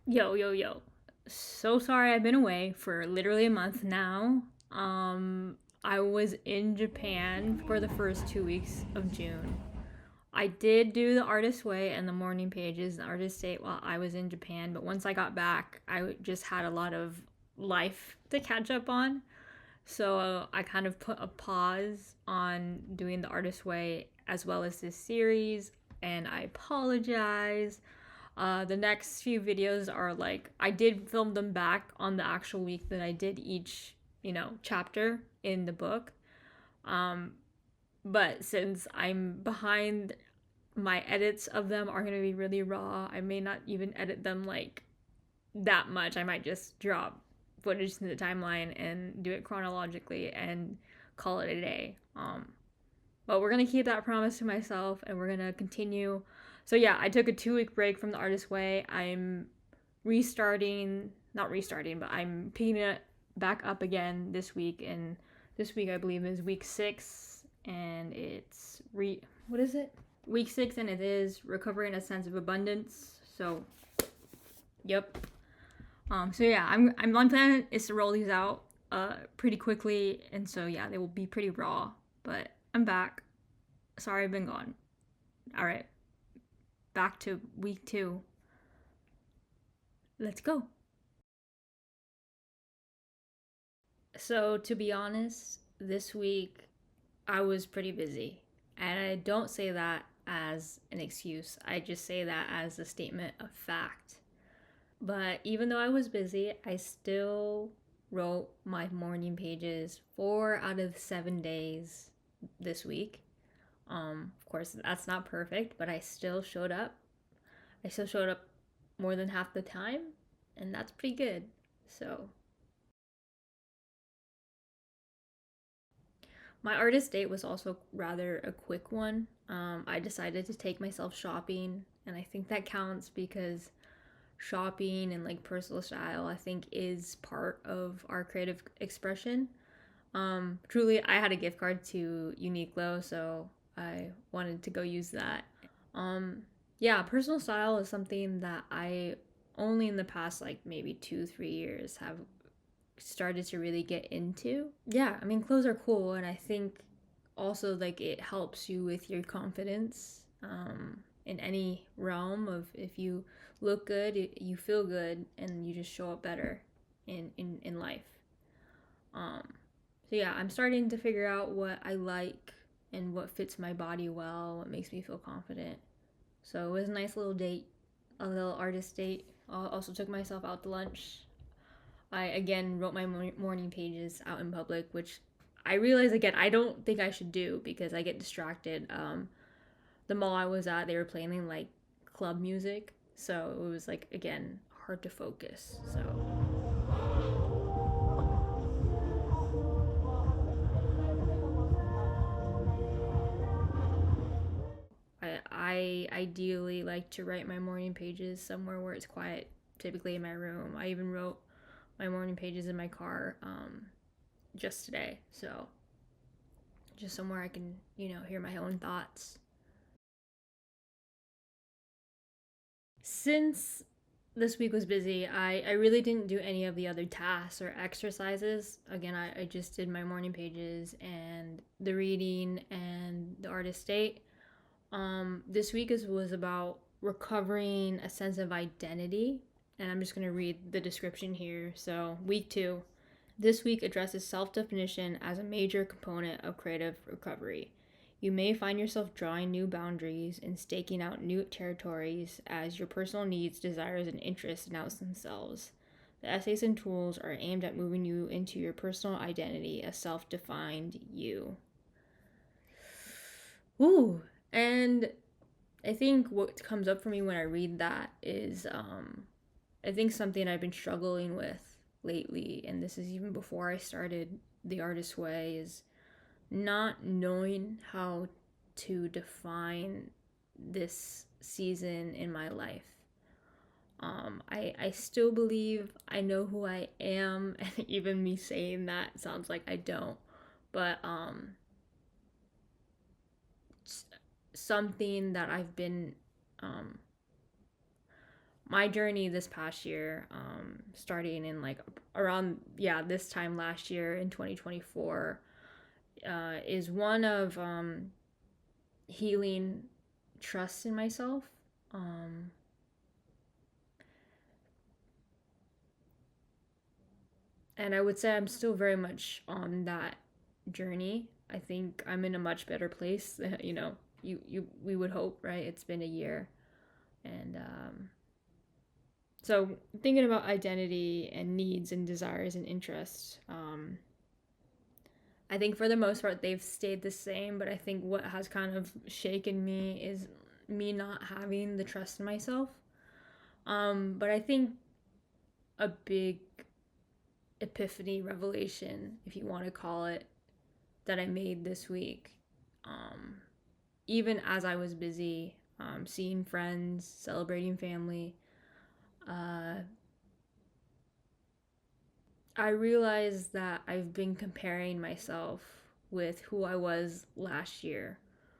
Yo, yo, yo. So sorry I've been away for literally a month now. I was in Japan for the first 2 weeks of June. I did do the artist way and the morning pages, the artist state while I was in Japan, but once I got back, I just had a lot of life to catch up on. So I kind of put a pause on doing the artist way as well as this series, and I apologize. The next few videos are like, I did film them back on the actual week that I did each, chapter in the book. Um, but since I'm behind, my edits of them are going to be really raw. I may not even edit them like that much. I might just drop footage in the timeline and do it chronologically and call it a day. But we're gonna keep that promise to myself and we're gonna continue. So yeah, I took a 2 week break from the artist way. I'm restarting, not restarting, but I'm picking it back up again this week. And this week I believe is week 6, and it's what is it? Week 6, and it is recovering a sense of abundance. So, yep. So yeah, my plan is to roll these out pretty quickly, and so yeah, they will be pretty raw. But I'm back. Sorry I've been gone. All right, back to week 2. Let's go. So to be honest, this week I was pretty busy, and I don't say that as an excuse. I just say that as a statement of fact. But even though I was busy, I still wrote my morning pages 4 out of 7 days this week. Of course, that's not perfect, but I still showed up. I still showed up more than half the time, and that's pretty good. So, my artist date was also rather a quick one. I decided to take myself shopping, and I think that counts because shopping and like personal style, I think, is part of our creative expression. Truly, I had a gift card to Uniqlo, so I wanted to go use that. Um, yeah, personal style is something that I only in the past like maybe 2, 3 years have started to really get into. Yeah, I mean, clothes are cool, and I think also like it helps you with your confidence in any realm of if you look good, you feel good, and you just show up better in life. Um, so yeah, I'm starting to figure out what I like and what fits my body well, what makes me feel confident. So it was a nice little date, a little artist date. I also took myself out to lunch. I again wrote my morning pages out in public, which I realize again I don't think I should do because I get distracted. The mall I was at, they were playing like club music, so it was like again hard to focus. So I ideally like to write my morning pages somewhere where it's quiet, typically in my room. I even wrote my morning pages in my car just today, so just somewhere I can hear my own thoughts. Since this week was busy, I really didn't do any of the other tasks or exercises. Again, I just did my morning pages and the reading and the artist date. This week was about recovering a sense of identity, and I'm just going to read the description here. So, week 2. This week addresses self definition as a major component of creative recovery. You may find yourself drawing new boundaries and staking out new territories as your personal needs, desires, and interests announce themselves. The essays and tools are aimed at moving you into your personal identity, a self defined you. Ooh, and I think what comes up for me when I read that is I think something I've been struggling with lately, and this is even before I started The Artist Way, is not knowing how to define this season in my life. I still believe I know who I am, and even me saying that sounds like I don't. But something that I've been um, my journey this past year, starting in like around, this time last year in 2024, is one of healing trust in myself. Um, and I would say I'm still very much on that journey. I think I'm in a much better place. We would hope, right? It's been a year, and so thinking about identity and needs and desires and interests. I think for the most part they've stayed the same, but I think what has kind of shaken me is me not having the trust in myself. But I think a big epiphany revelation, if you want to call it, that I made this week, um, even as I was busy, seeing friends, celebrating family, uh, I realized that I've been comparing myself with who I was last year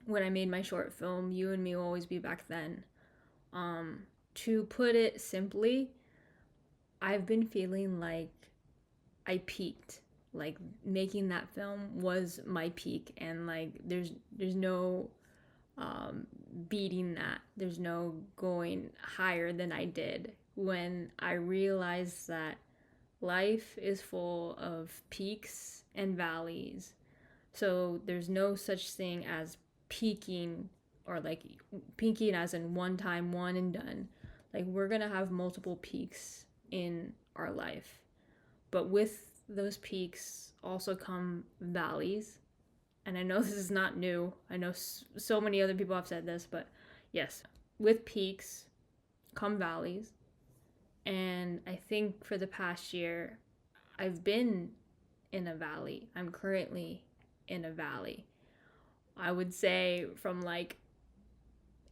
when I made my short film, You and Me Will Always Be Back Then. To put it simply, I've been feeling like I peaked. Like making that film was my peak, and like there's no beating that. There's no going higher than I did when I realized that life is full of peaks and valleys. So there's no such thing as peaking, or like peaking as in one time, one and done. Like we're going to have multiple peaks in our life. But with those peaks also come valleys. And I know this is not new. I know so many other people have said this, but yes, with peaks come valleys. And I think for the past year, I've been in a valley. I'm currently in a valley. I would say from like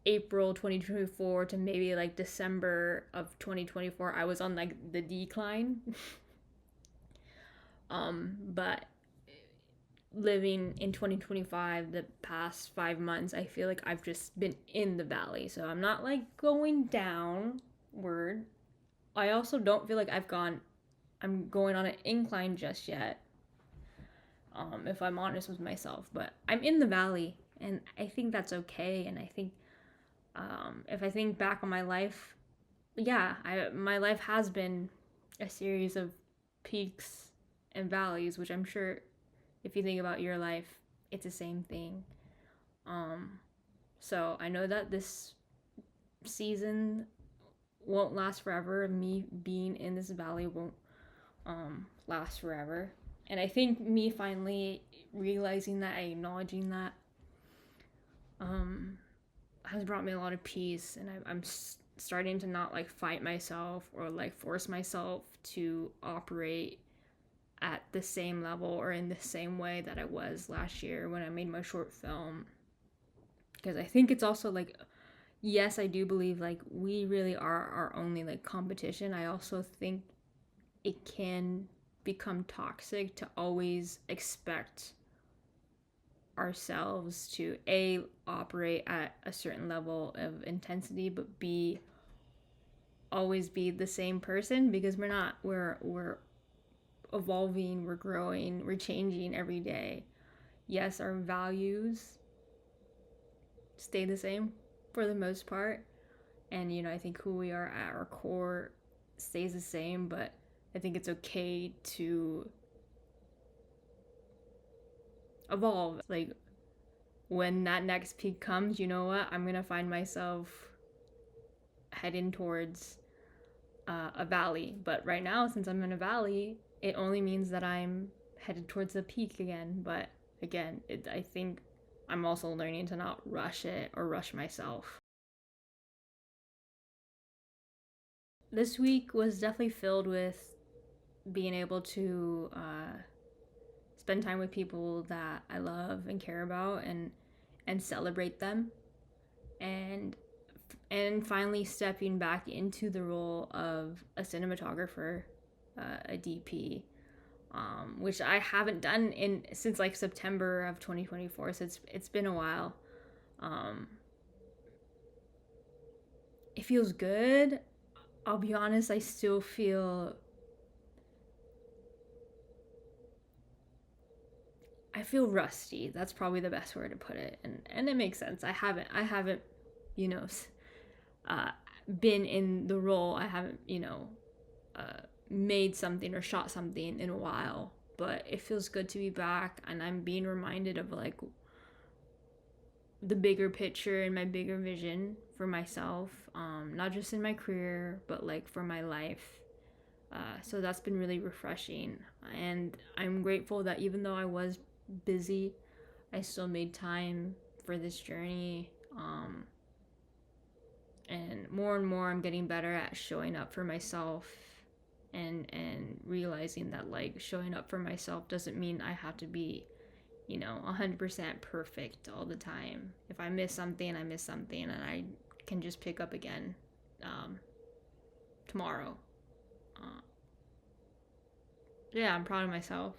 April 2024 to maybe like December of 2024, I was on like the decline. But living in 2025, the past 5 months, I feel like I've just been in the valley. So I'm not like going downward. I also don't feel like I'm going on an incline just yet. If I'm honest with myself, but I'm in the valley, and I think that's okay. And I think, if I think back on my life, my life has been a series of peaks and valleys, which I'm sure if you think about your life, it's the same thing. So I know that this season won't last forever. Me being in this valley won't last forever. And I think me finally realizing that, acknowledging that, has brought me a lot of peace. And I'm starting to not like fight myself or like force myself to operate at the same level or in the same way that I was last year when I made my short film. Because I think it's also like, yes, I do believe like we really are our only like competition. I also think it can become toxic to always expect ourselves to A, operate at a certain level of intensity, but B, always be the same person, because we're not. We're evolving, we're growing, we're changing every day. Yes, our values stay the same for the most part, and I think who we are at our core stays the same, but I think it's okay to evolve. Like when that next peak comes, you know what? I'm gonna find myself heading towards a valley. But right now, since I'm in a valley, it only means that I'm headed towards the peak again. But again, I think I'm also learning to not rush it or rush myself. This week was definitely filled with being able to spend time with people that I love and care about, and celebrate them, and finally stepping back into the role of a cinematographer, a DP, which I haven't done since like September of 2024. So it's been a while. It feels good. I'll be honest, I still feel rusty. That's probably the best word to put it. And it makes sense. I haven't, you know, uh, been in the role. I haven't, made something or shot something in a while. But it feels good to be back, and I'm being reminded of like the bigger picture and my bigger vision for myself, not just in my career, but like for my life. So that's been really refreshing, and I'm grateful that even though I was busy, I still made time for this journey. And more I'm getting better at showing up for myself, and realizing that like showing up for myself doesn't mean I have to be 100% perfect all the time. If I miss something, I miss something, and I can just pick up again tomorrow. uh, yeah, I'm proud of myself.